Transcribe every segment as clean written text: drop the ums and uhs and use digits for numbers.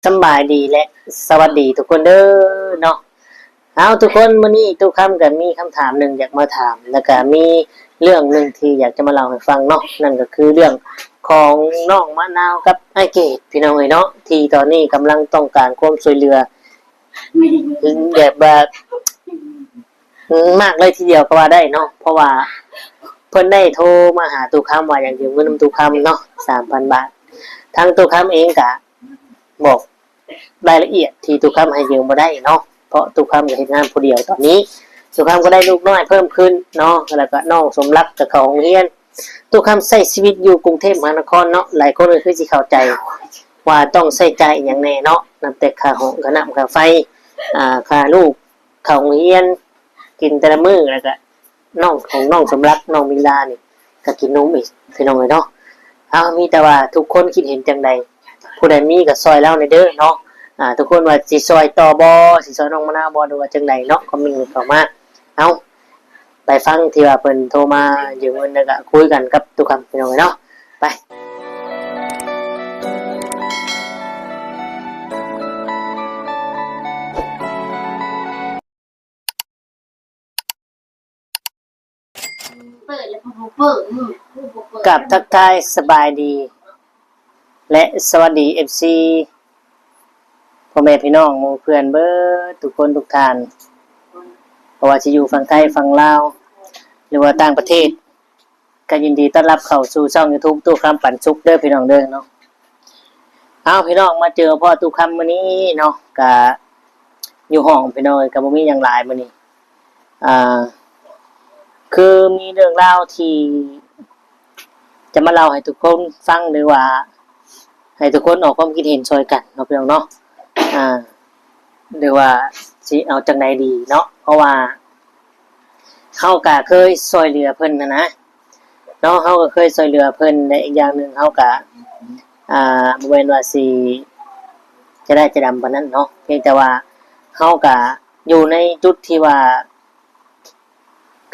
สำบายดีและสวัสดีทุกคนเด้อเนาะเอาทุกคนมื้อนี้ทุกคำก็มีคำถามหนึ่งอยากมาถามแล้วก็มีเรื่องหนึ่งที่อยากจะมาเล่าให้ฟังเนาะนั่นก็คือเรื่องของน้องมะนาวกับไอ้เกดพี่น้องเอ้ยเนาะที่ตอนนี้กำลังต้องการความช่วยเหลือแบบมากเลยทีเดียวก็ว่าได้เนาะเพราะว่าเพิ่นได้โทรมาหาตู้คำว่าอยากยืมเงินนำตู้คำเนาะ3,000 บาททางตู้คำเองก็บอกรายละเอียดที่ตุกคำให้ยืมมาได้เนาะเพราะตุกคำก็เห็นงานผู้เดียวตอนนี้ตุกคำก็ได้ลูกน้อยเพิ่มขึ้นเนาะแล้วก็น้องสมรักกับเขาโรงเรียนตุกคำใช้ชีวิตอยู่กรุงเทพมหานครเนาะหลายคนก็คือสิเข้าใจว่าต้องใช้จ่ายอย่างแน่เนาะนับแต่ค่าห้องค่าน้ำค่าไฟค่าลูกเขาโรงเรียนกินแต่ละมื้อแล้วก็น้องของน้องสมรักน้องมิลานี่ก็กินนมอีกพี่น้องเลยเนาะเอามีแต่ว่าทุกคนคิดเห็นจังใดผู้ใดมีก็ซอยแล้วในเด้อเนาะทุกคนว่าสิซอยต่อบอสิซอยน้องมะนาวบอดูว่าจังใดเนาะคอมเมนต์เข้ามาเอาไปฟังที่ว่าเพิ่นโทรมายืมเงินแล้วก็คุยกันกับทุกคำพี่น้องเนาะไปเปิดแล้วพอเปิดกับทักทายสบายดีและสวัสดี FC พ่อแม่พี่น้องหมู่เพื่อนเบิดทุกคนทุกท่านเพราะว่าจะอยู่ฝั่งไทยฝั่งลาวหรือว่าต่างประเทศก็ยินดีต้อนรับเข้าสู่ช่อง YouTube ตู้คำปันสุขเด้อพี่น้องเด้อเนาะเอาพี่น้องมาเจอพ่อตู้คำมื้อนี้เนาะก็อยู่ห้องพี่น้องก็บ่มีหยังหลายมื้อนี้อ่าคือมีเรื่องราวที่จะมาเล่าให้ทุกคนฟังหรือว่าให้ทุกคนออกความคิดเห็นช่วยกันเนาะพี่น้องเนาะหรือว่าสิเอาจังไดดีเนาะเพราะว่าเฮาก็เคยช่วยเหลือเพิ่นนะเนาะเฮาก็เคยช่วยเหลือเพิ่นในอีกอย่างนึงเฮาก็บ่แม่นว่าสิจะได้จะดำปานนั้นเนาะเพียงแต่ว่าเฮาก็อยู่ในจุดที่ว่า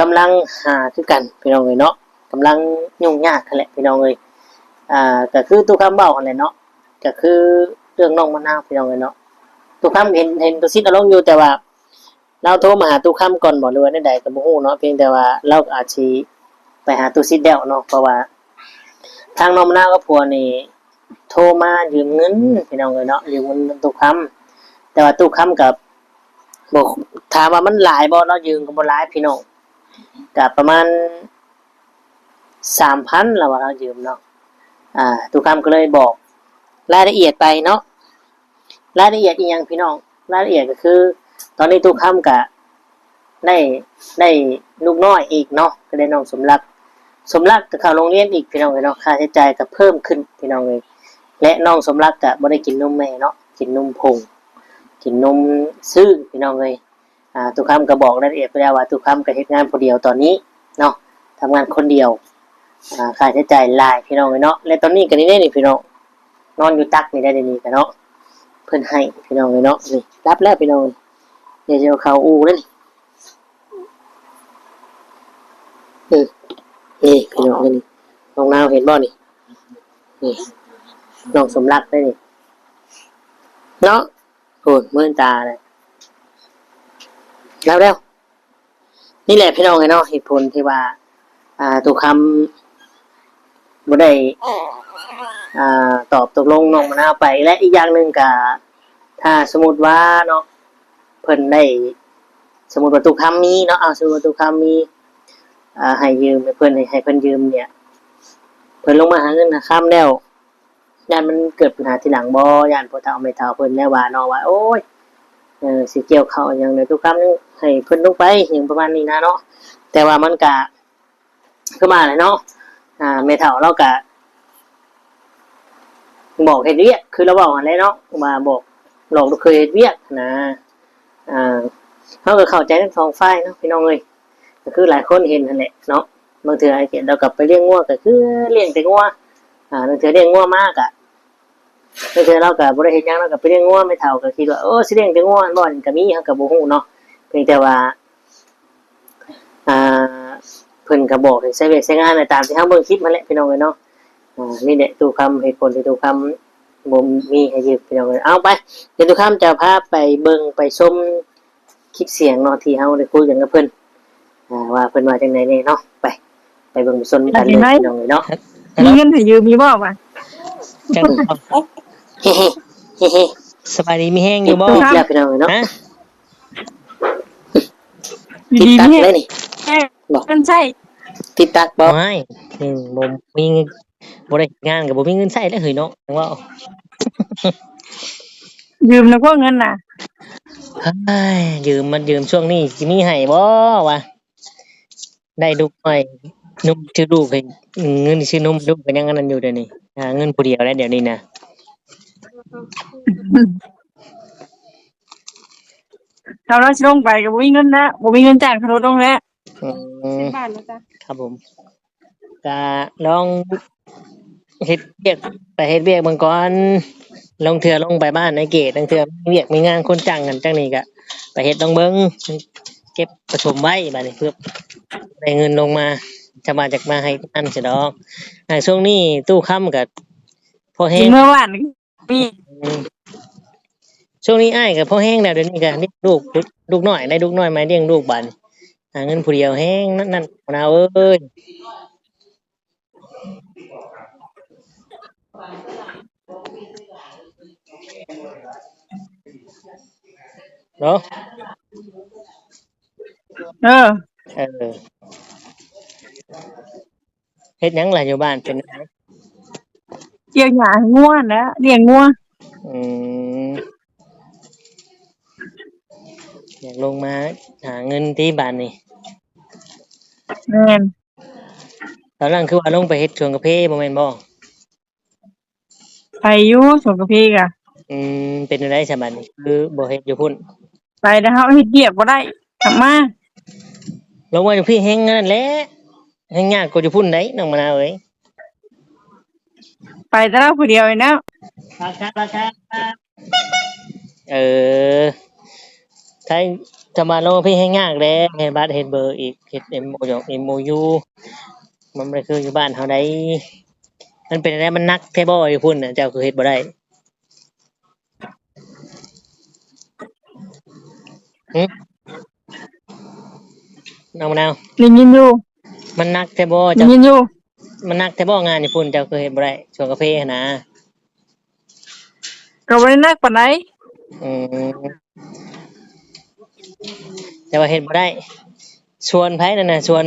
กำลังหาคือกันพี่น้องเอ้ยเนาะกำลังยุ่งยากนั่นแหละพี่น้องเอ้ยก็คือตู้คำเว้านั่นแหละเนาะก็คือเรื่องน้องมะนาวพี่น้องเอ้ยเนาะตู้คำเห็นตัวซิดเอาลงอยู่แต่ว่าเราโทรมาหาตู้คำก่อนบ่หรือว่าใดๆก็บ่ฮู้เนาะเพียงแต่ว่าเราอาจสิไปหาตู้ซิดแล้วเนาะเพราะว่าทางน้องมะนาวกับผัวนี่โทรมายืมเงินพี่น้องเอ้ยเนาะยืมเงินตู้คำแต่ว่าตู้คำกับบ่ถามว่ามันหลายบ่เนาะยืมก็บ่หลายพี่น้องก็ประมาณ 3,000แล้วว่าเรายืมเนาะตู้คำก็เลยบอกรายละเอียดไปเนาะรายละเอียดอีหยังพี่น้องรายละเอียดก็คือตอนนี้ตู้คำก็ได้ลูกน้อยอีกเนาะก็ได้น้องสมรักก็เข้าโรงเรียนอีกพี่น้องเอ้ยเนาะค่าใช้จ่ายก็เพิ่มขึ้นพี่น้องเอ้ยและน้องสมรักก็บ่ได้กินนมแม่เนาะกินนมผงกินนมซื่อพี่น้องเอ้ยตู้คำก็บอกรายละเอียดไปแล้วว่าตู้คำก็เฮ็ดงานผู้เดียวตอนนี้เนาะทำงานคนเดียวค่าใช้จ่ายหลายพี่น้องเอ้ยเนาะและตอนนี้ก็นี่พี่น้องนอนอยู่ตักนี่ได้นี่ก็เนาะเพิ่นให้พี่น้องเอ้ยเนาะนี่รับแล้วพี่น้องเดี๋ยวจะเอาเข้าอู่แล้วนี่นี่พี่น้องนี่น้องนาวเห็นบ่นี่นี่น้องสมรักได้นี่เนาะโอ้ยมื่นตาเลยแล้วนี่แหละพี่น้องเอ้ยเนาะเหตุผลที่ว่าตุกคำบ่ได้ตอบตกลงน้องมะนาวไปและอีกอย่างหนึ่งก็ถ้าสมมติว่าเนาะเพิ่นได้สมมติว่าตุกคำมีเนาะสมมติว่าตุกคำมีให้ยืมให้เพิ่นยืมเนี่ยเพิ่นลงมาหาเงินหาค่ำแล้วย่านมันเกิดปัญหาทีหลังบ่ย่านพ่อเฒ่าแม่เฒ่าเพิ่นแน่ว่าเนาะว่าโอ้ยสิเกี่ยวข้าวหยังเลยตุกคำนึงให้เพิ่นลงไปหยังประมาณนี้นะเนาะแต่ว่ามันก็คือมาเลยเนาะแม่เฒ่าเราก็บอกเฮ็ดเวียกคือเราบอกอะไรเนาะมาบอกหลอกเราเคยเฮ็ดเวียกนะเขาก็เข้าใจทั้งสองฝ่ายเนาะพี่น้องเอ้ยก็คือหลายคนเห็นนั่นแหละเนาะบางเทื่อไอ้เกียรติเรากลับไปเลี้ยงงัวก็คือเลี้ยงแต่งัวบางเทื่อเลี้ยงงัวมากอ่ะบางเทื่อเราก็บ่ได้เฮ็ดหยังเราก็ไปเลี้ยงงัวไม่เท่าก็คิดว่าสิเลี้ยงแต่งัวบ่อนก็มีเฮาก็บ่ฮู้เนาะเพียงแต่ว่าเพิ่นก็บอกให้ใช้เวทใช้งานตามที่เฮาเบิ่งคลิปนั่นแหละพี่น้องเอ้ยเนาะนี่แหละตู้คำเหตุผลที่ตู้คำ บ่มีให้ยืมพี่น้องเอ้ยเอาไปเดี๋ยวทุกค่ำจะพาไปเบิ่งไปชมคลิปเสียงเนาะที่เฮาได้คุยกันกับเพิ่นว่าเพิ่นว่าจังไดแน่เนาะไปเบิ่งไปชมกันเลยพี่น้องเอ้ยเนาะ มีเงินให้ยืมมีบ่วะ จังบ่ เฮ้เฮ้เฮ้ สบายดีมีแห้งอยู่บ่ ติดแล้วพี่น้องเอ้ยเนาะ ฮะ อยู่ ติด ดี ตัก มี เลยนี่ แค่เงินใช่ ติดตักบ่ บ่ให้บ่มีเงินบ่ได้งานก็บ่มีเงินใช้แล้วเฮ้ยเนาะว่า ยืมแล้วก็เงินน่ะ เฮ้ยยืมช่วงนี้สิมีให้บ่วะได้ลูกใหม่นุ่มชื่อลูกให้เงินชื่อนุ่มลูกก็ยังอันนั้นอยู่เดี๋ยวนี้หาเงินผู้เดียวแล้วเดี๋ยวนี้นะ เราสิลงไปก็บ่มีเงินนะบ่มีเงินจ่ายค่ารถลงแล้ว อืม บ้านแล้วจ้ะ ครับผมก็ลองเฮ็ดเวียกไปเฮ็ดเวียกเบิ่งก่อนลงเทื่อลงไปบ้านในเกตลางเทื่อมีเวียกมีงานคนจ้างกันจังนี้ก็ไปเฮ็ดลองเบิ่งเก็บประชุมไว้บัดนี้เพื่อได้เงินลงมาจะมาจากมาให้อันสิดอกช่วงนี้ตู้ค้ำก็พอแห้ สิ ง เมื่อวานมี ช่วงนี้อ้ายก็พอแห้งแล้วเดี๋ยวนี้ก็เลี้ยงลูกน้อยได้ลูกน้อยมาเลี้ยงลูกบัดนี้หาเงินผู้เดียวแห้งนั่นมะนาวเอ้ยเนาะ เออ เออเฮ็ดหยังล่ะอยู่บ้านเป็นหยัง เกี่ยวหญ้าให้งัวนะเลี้ยงงัว อืมอยากลงมาหาเงินที่บ้านนี่ แม่น ตอนนั้นคือว่าลงไปเฮ็ดสวนกาแฟบ่แม่นบ่ ไปอยู่สวนกาแฟกะ เป็นจังได๋ซะบัดนี้คือบ่เฮ็ดอยู่พุ่น ไปแล้วเฮาเฮ็ดเวียกบ่ได้กลับมา ลงมาอยู่พี่แฮงนั่นแหละแฮงยากกว่าอยู่พุ่นได้น้องมะนาวเอ้ย ไปแต่เราผู้เดียวเองนะ ราคาเออถ้าจะมาลงพี่แฮงยากแลเฮ็ดบัตรเฮ็ดเบอร์อีกเฮ็ด MOU มันบ่ได้คืออยู่บ้านเฮาได้มันเป็นอะไรมันหนักแท้บ่อยู่พุ่นน่ะเจ้าคือเฮ็ดบ่ได้หึน้องมะนาว ได้ยินอยู่ มันหนักแท้บ่ ได้ เจ้า ยินอยู่ มันหนักแท้บ่งานอยู่พุ่นเจ้าคือเฮ็ดบ่ได้ช่วงกาแฟหั้นนะ ก็บ่ได้นักปานใด อืมแต่ว่าเฮ็ดบ่ได้ชวนไผนั่นน่ะชวน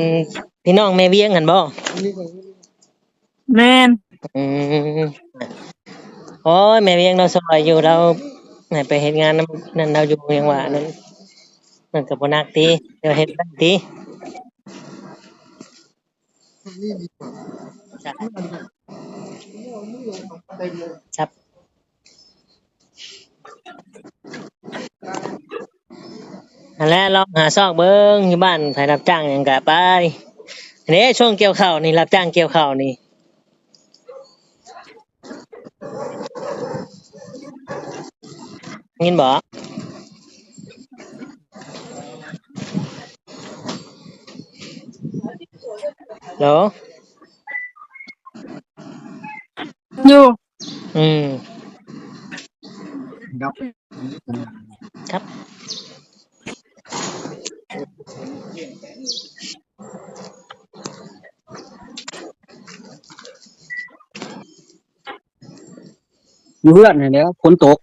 พี่น้องแม่เวียงกันบ่ แม่น อืมโอ้ยแม่เวียงเราซอยอยู่เราให้ไปเฮ็ดงานนำนั่นเราอยู่ยังว่านั่นมันก็บ่หนักติแต่ว่าเฮ็ดได้ติครับนั่นแหละลองหาซอกเบิ่งอยู่บ้านไผรับจ้างหยังก็ไปอันนี้ช่วงเกี่ยวข้าวนี่รับจ้างเกี่ยวข้าวนี่ยินบ่เหรอ อยู่ อืมครับ อยู่เพื่อนนี่แหล้วฝนตก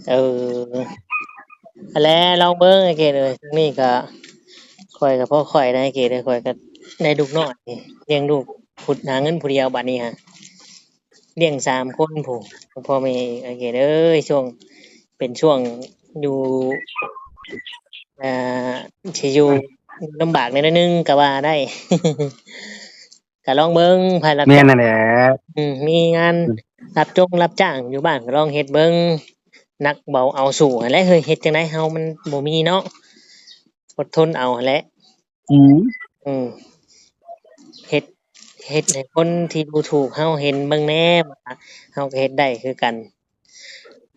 เออแล้วลองเบิ่งไอ้เกดเอ้ยทางนี้ก็ข้อยก็พอข้อยได้ไอ้เกดเอ้ยข้อยก็ได้ลูกน้อยเลี้ยงลูกพุดหาเงินผู้เดียวบัดนี้ฮะเลี้ยงสามคนผู้พ่อแม่ไอ้เกดเอ้ยช่วงเป็นช่วงอยู่อ่าสิอยู่ลำบากนิดนึงก็ว่าได้ ก็ลองเบิ่งภายรับ แม่ จ้าง นั่นแหละ มีงานรับจ้างอยู่บ้านก็ลองเฮ็ดเบิ่งหนักเบาเอาสู้หั้นแหละเฮ้ยเฮ็ดจังได๋เฮามันบ่มีเนาะอดทนเอาหั้นแหละ อืม อืมเฮ็ดให้คนที่ดูถูกเฮาเห็นเบิ่งแหน่ว่าเฮาก็เฮ็ดได้คือกัน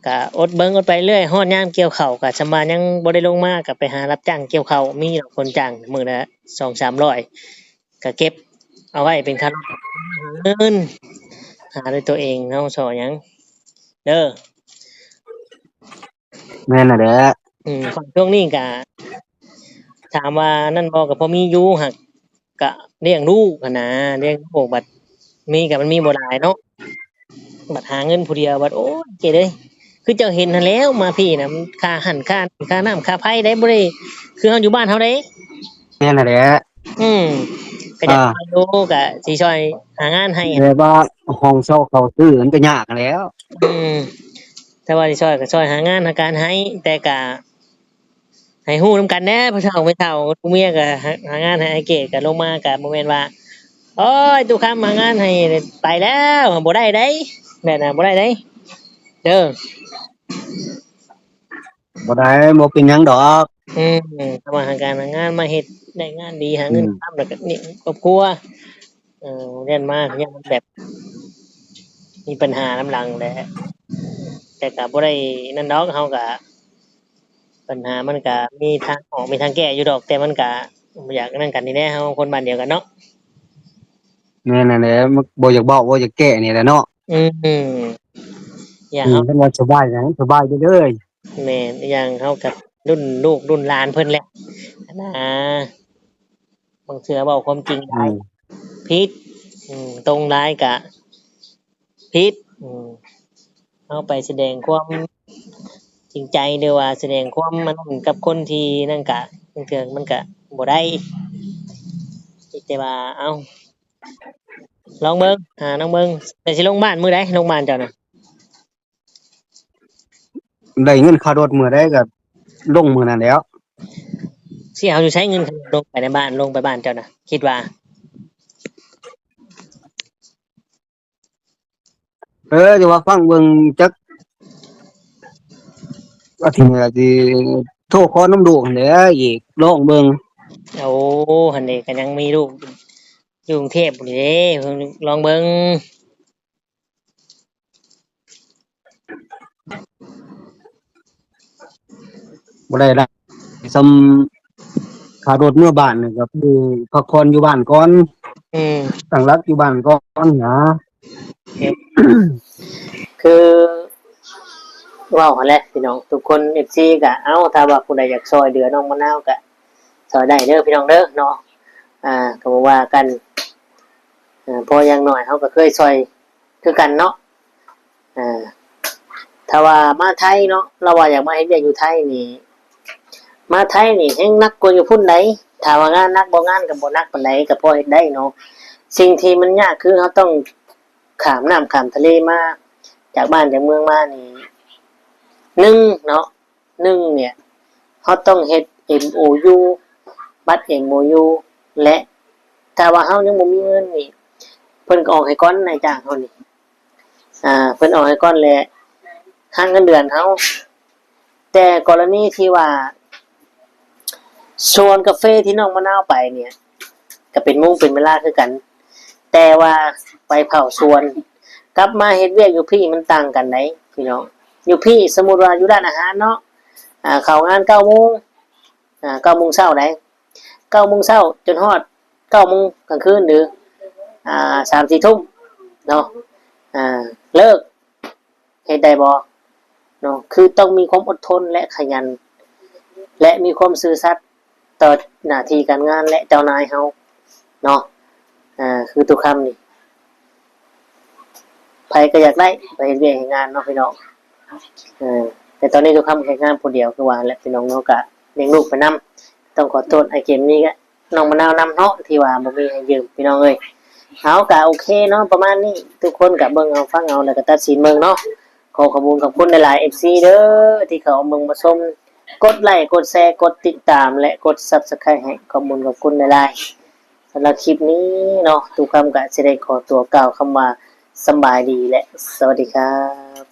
ก็อดเบิ่งอดไปเรื่อยฮอดยามเกี่ยวข้าวก็สำบายังบ่ได้ลงมาก็ไปหารับจ้างเกี่ยวข้าวมีดอกคนจ้างมื้อละ2-300ก็เก็บเอาไว้เป็นค่าเงินหาด้วยตัวเองเฮาซอหยัง เด้อ แม่นน่ะแหละ ฝั่งช่วงนี้ก็ถามว่านั่นบ่ก็พอมีอยู่หักก็เลี้ยงลูกหั้นนะเลี้ยงลูกบัดมีก็มันมีบ่หลายเนาะบัดหาเงินผู้เดียวบัดโอ้ยเจ๊เอ้ยคือเจ้าเห็นหั้นแหล้วมาพี่น่ะมันค่าหั้นค่าน้ำค่าไฟได้บ่ได้คือเฮาอยู่บ้านเฮาเด้ แม่นน่ะแหละ อืมก็อยากไปดูก็สิช่วยหางานให้ แต่ว่าห้องเช่าเขาซื้อมันก็ยากแล้ว อืมแต่ว่าสิช่วยก็ช่วยหางานหาการให้แต่ก็ให้ฮู้นำกันแหน่ผู้เฒ่าไม่เฒ่าผู้เมียก็หางานให้ไอ้เกดก็ลงมาก็บ่แม่นว่าโอ้ยตุกคำหางานให้ไปแล้วบ่ได้เด้แม่นน่ะบ่ได้เด้เด้อ บ่ได้บ่เป็นหยังดอก อืมทำมาหาการหางานมาเฮ็ดได้งานดีหาเงิน อืม ทำแล้วก็นี่ครอบครัวเรียนมายังแบบมีปัญหาลำหลังแหละแต่ก็บ่ได้นั่นดอกเฮาก็ปัญหามันก็มีทางออกมีทางแก้อยู่ดอกแต่มันก็บ่อยากนั่นกันนี่แน่เฮาคนบ้านเดียวกันเนาะ แม่นน่ะแหละมันบ่อยากบอกบ่อยากแก้นี่แหละเนาะ อืมอย่างเฮา คันว่าสบายหยังสบายไปเลย แม่นอย่างเฮากับรุ่นลูกรุ่นหลานเพิ่นแหละนะบางเทื่อเว้าความจริง อื ได้ ม ผิดตรงร้ายกะผิดเอาไปแสดงความจริงใจเดียวว่าแสดงความมันกับคนที่นั่นกะบางเทื่อมันกะบ่ได้แต่ว่าเอาลองเบิ่งน้องเบิ่งแต่สิลงบ้านมื้อใดลงบ้านเจ้าน่ะ ได้เงินค่ารถมื้อใดก็ลงมื้อนั้นแหล้ว สิเอาอยู่ใช้เงินลงไปในบ้านลงไปบ้านเจ้าน่ะคิดว่า จะว่าฟังเบิ่งจักอาทิตย์นี้สิโทรขอน้ำลูกนั่นแหละอีกลองเบิ่ง โอ้หั่นนี่ก็ยังมีลูกอยู่กรุงเทพอยู่เด้เพิ่นลองเบิ่ง บ่ได้ละซ้ำค่ารถเมื่อบ้านนี่ก็คือพักผ่อนอยู่บ้านก่อน อืม ตั้งหลักอยู่บ้านก่อนนะ คือเว้าหั่นแหละพี่น้องทุกคน FC ก็เอ้าถ้าว่าผู้ใดอยากช่วยเหลือน้องมะนาวก็ช่วยได้เด้อพี่น้องเด้อเนาะก็บ่ว่ากันพออย่างน้อยเฮาก็เคยช่วยคือกันเนาะอ่าถ้าว่ามาไทยเนาะเราว่าอยากมาเฮ็ดเวียกอยู่ไทยนี่มาไทยนี่แฮงหนักกว่าอยู่พุ่นใดถ้าว่างานหนักบ่งานก็บ่หนักปานใดก็พอเฮ็ดได้เนาะสิ่งที่มันยากคือเฮาต้องข้ามน้ำข้ามทะเลมาจากบ้านจากเมืองมานี่หนึ่งเนาะหนึ่งเนี่ยเฮาต้องเฮ็ด MOU บัตร MOU และถ้าว่าเฮายังบ่มีเงินนี่เพิ่นก็ออกให้ก่อนนายจ้างเฮานี่เพิ่นออกให้ก่อนแหละหักเงินเดือนเฮาแต่กรณีที่ว่าชวนกาแฟที่น้องมะนาวไปเนี่ยก็เป็นมุ่งเป็นเวลาคือกัน แต่ว่าไปเผาสวนกลับมาเฮ็ดเวียกอยู่พี่มันต่างกันไหนพี่น้องอยู่พี่สมมุติว่าอยู่ร้านอาหารเนาะเข้างาน9:00 น9:00 นเช้าได้9:00 นเช้าจนฮอด9:00 นกลางคืนหรือ3-4 ทุ่มเนาะเลิกเฮ็ดได้บ่เนาะคือต้องมีความอดทนและขยันและมีความซื่อสัตย์ต่อหน้าที่การงานและเจ้านายเฮาเนาะคือทุกคำนี่ไผก็อยากได้ไปเฮ็ดเวียกเฮ็ดงานเนาะพี่น้องแต่ตอนนี้ทุกคำเฮ็ดงานผู้เดียวคือว่าแหละพี่น้องเนาะก็เลี้ยงลูกไปนำต้องขอโทษไอ้เกมนี้ก็น้องมะนาวนำเนาะที่ว่าบ่มีให้ยืมพี่น้องเอ้ยเอาก็โอเคเนาะประมาณนี้ทุกคนก็เบิ่งเอาฟังเอาแล้วก็ตัดสินเบิ่งเนาะขอขอบคุณหลายๆ FC เด้อที่เขาเบิ่งมาชมกดไลค์กดแชร์กดติดตามและกด Subscribe ให้ขอบคุณหลายๆสำหรับคลิปนี้เนาะทุกคำก็สิได้ขอตัวกล่าวคำว่าสำบายดีและสวัสดีครับ